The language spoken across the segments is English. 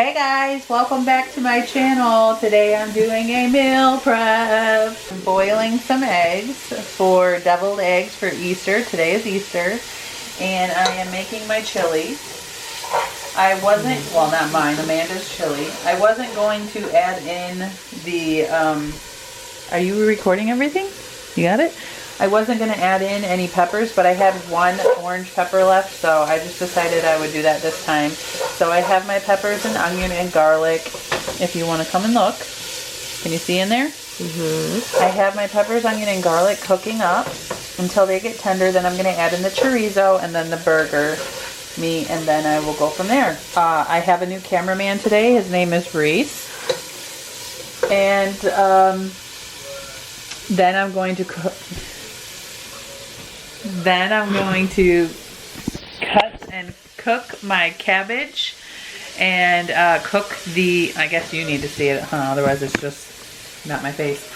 Hey guys, welcome back to my channel. Today I'm doing a meal prep. I'm boiling some eggs for deviled eggs for Easter. Today is Easter. And I am making my chili. I wasn't, well not mine, Amanda's chili. I wasn't going to add in the, are you recording everything? You got it? I wasn't going to add in any peppers, but I had one orange pepper left, so I just decided I would do that this time. So I have my peppers and onion and garlic, if you want to come and look. Can you see in there? I have my peppers, onion, and garlic cooking up until they get tender. Then I'm going to add in the chorizo and then the burger meat, and then I will go from there. I have a new cameraman today. His name is Reese. And then I'm going to cook. Then I'm going to cut and cook my cabbage and cook the, I guess you need to see it, huh? Otherwise it's just not my face.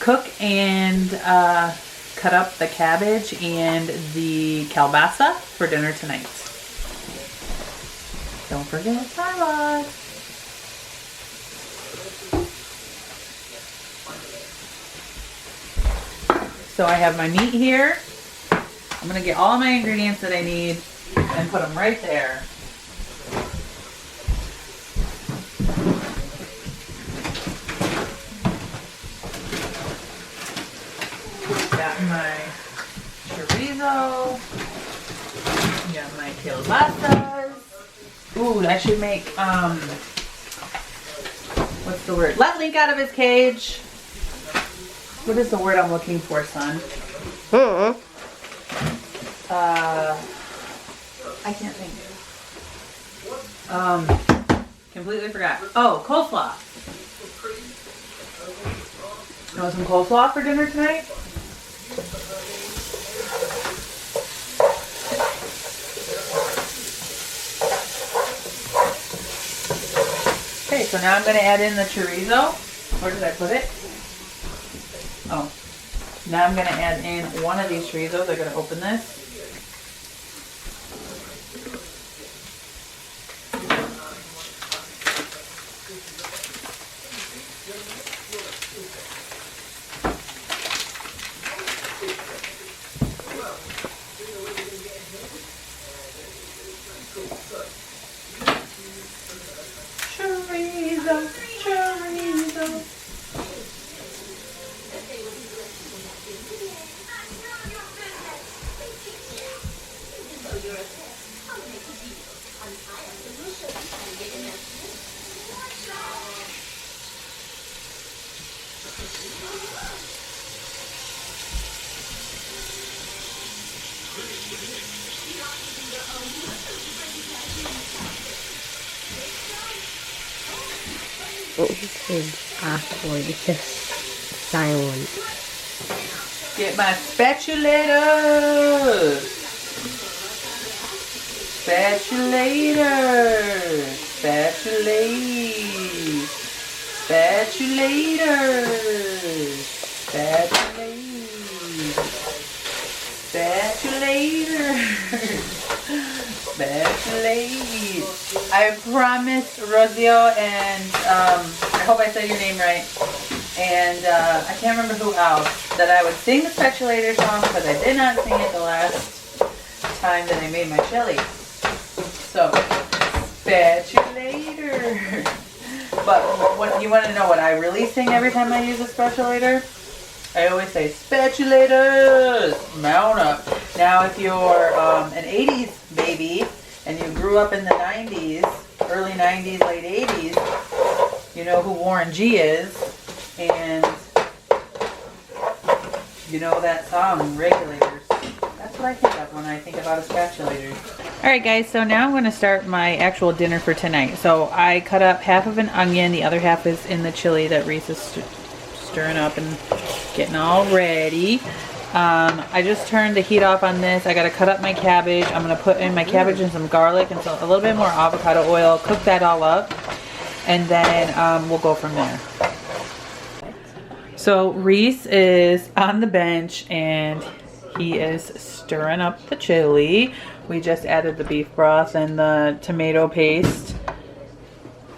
Cook and cut up the cabbage and the kielbasa for dinner tonight. Don't forget salad. So I have my meat here. I'm going to get all my ingredients that I need and put them right there. Got my chorizo. Got my kielbasas. Ooh, I should make, what's the word? Let Link out of his cage. What is the word I'm looking for, son? I can't think. Completely forgot. Oh, coleslaw. You want some coleslaw for dinner tonight? Okay, so now I'm going to add in the chorizo. Where did I put it? Oh. Now I'm going to add in one of these chorizos. I'm going to open this. Chorizo, chorizo. This is awkward. It's just silent. Get my spatulator. Spatulator. Spatulate. Spatulator. Spatulate. Spatulator. Spatulate. I promised Rosio and I hope I said your name right, and I can't remember who else, that I would sing the spatulator song because I did not sing it the last time that I made my chili. So, spatulator. But what you want to know what I really sing every time I use a spatulator? I always say, spatulators, mount up. Now, if you're an 80s baby and you grew up in the 90s, early 90s, late 80s, you know who Warren G is, and you know that song, Regulators. That's what I think of when I think about a spatulator. Alright guys, so now I'm going to start my actual dinner for tonight. So I cut up half of an onion, the other half is in the chili that Reese is stirring up and getting all ready. I just turned the heat off on this. I got to cut up my cabbage. I'm going to put in my cabbage and some garlic and a little bit more avocado oil. Cook that all up. And then we'll go from there. So Reese is on the bench and he is stirring up the chili. We just added the beef broth and the tomato paste.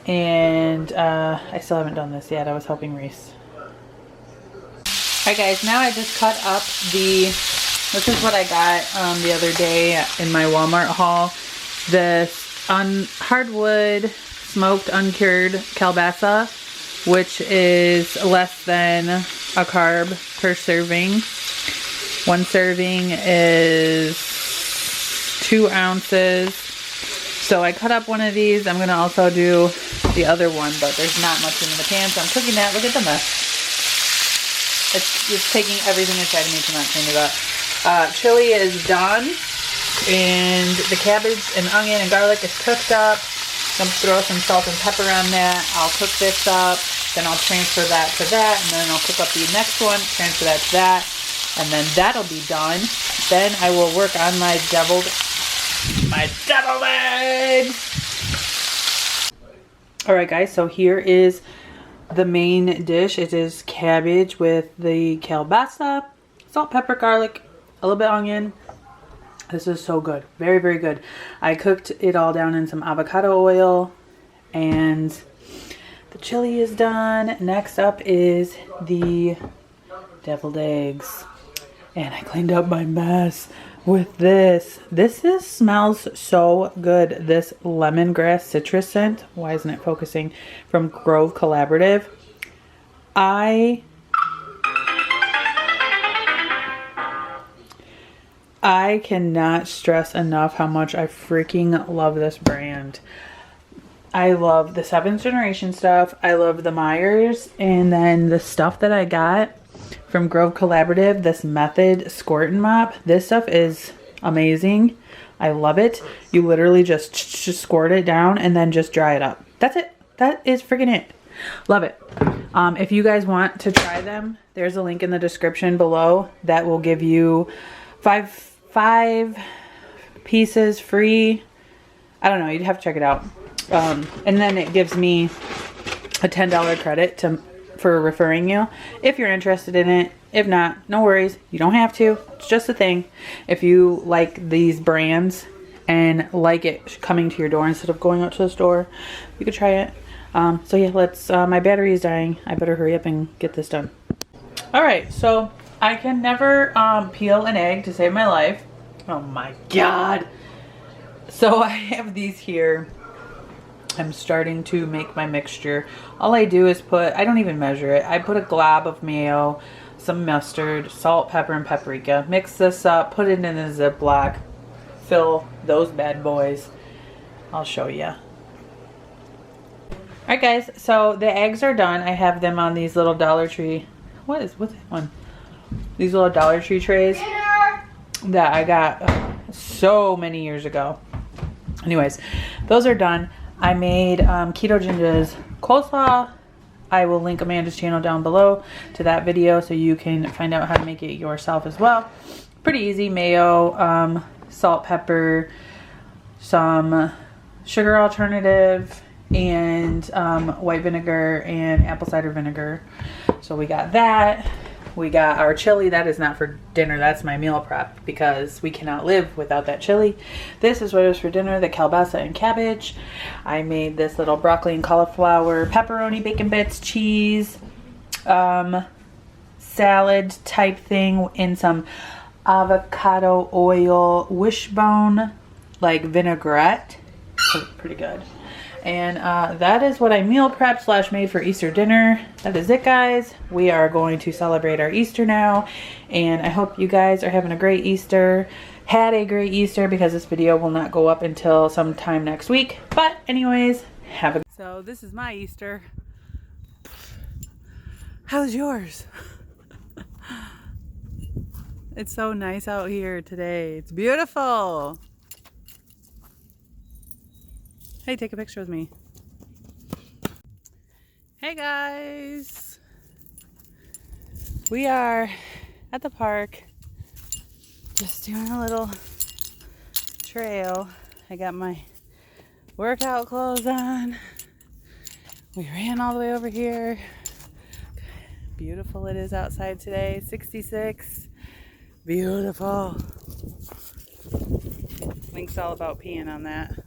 And I still haven't done this yet. I was helping Reese. Alright guys, now I just cut up this is what I got the other day in my Walmart haul. This hardwood smoked uncured kielbasa, which is less than a carb per serving. One serving is 2 ounces. So I cut up one of these. I'm gonna also do the other one, but there's not much in the pan, so I'm cooking that. Look at the mess. It's just taking everything inside of me to not clean it up. Chili is done, and the cabbage and onion and garlic is cooked up. I'm gonna throw some salt and pepper on that. I'll cook this up, then I'll transfer that to that, and then I'll cook up the next one, transfer that to that, and then that'll be done. Then I will work on my deviled eggs. Alright guys, so here is the main dish. It is cabbage with the kielbasa, salt, pepper, garlic, a little bit of onion. This is so good. Very, very good. I cooked it all down in some avocado oil, and the chili is done. Next up is the deviled eggs. And I cleaned up my mess with this. Smells so good. This lemongrass citrus scent. Why isn't it focusing? From Grove Collaborative. I cannot stress enough how much I freaking love this brand. I love the 7th generation stuff. I love the Myers, and then the stuff that I got from Grove Collaborative, this Method Squirt and Mop. This stuff is amazing. I love it. You literally just squirt it down and then just dry it up. That's it. That is freaking it. Love it. If you guys want to try them, there's a link in the description below that will give you five pieces free. I don't know. You'd have to check it out. And then it gives me a $10 credit for referring you if you're interested in it. If not, no worries. You don't have to. It's just a thing. If you like these brands and like it coming to your door instead of going out to the store, you could try it. So yeah, let's, my battery is dying. I better hurry up and get this done. All right, so I can never peel an egg to save my life. Oh my God. So I have these here. I'm starting to make my mixture. All I do is I don't even measure it. I put a glob of mayo, some mustard, salt, pepper, and paprika. Mix this up, put it in a Ziploc, fill those bad boys. I'll show you. Alright guys, so the eggs are done. I have them on these little Dollar Tree. What's that one? These little Dollar Tree trays that I got so many years ago. Anyways, those are done. I made Keto Ginger's coleslaw. I will link Amanda's channel down below to that video so you can find out how to make it yourself as well. Pretty easy. Mayo, salt, pepper, some sugar alternative, and white vinegar and apple cider vinegar. So we got that. We got our chili. That is not for dinner. That's my meal prep because we cannot live without that chili. This is what is for dinner, the kielbasa and cabbage. I made this little broccoli and cauliflower, pepperoni, bacon bits, cheese, salad type thing in some avocado oil wishbone, like vinaigrette. Pretty good. And that is what I meal prepped / made for Easter dinner. That is it, guys. We are going to celebrate our Easter now. And I hope you guys are having a great Easter. Had a great Easter, because this video will not go up until sometime next week. But anyways, have a... So this is my Easter. How's yours? It's so nice out here today. It's beautiful. Hey, take a picture with me. Hey guys, we are at the park just doing a little trail. I got my workout clothes on. We ran all the way over here. Beautiful it is outside today. 66. Beautiful. Link's all about peeing on that.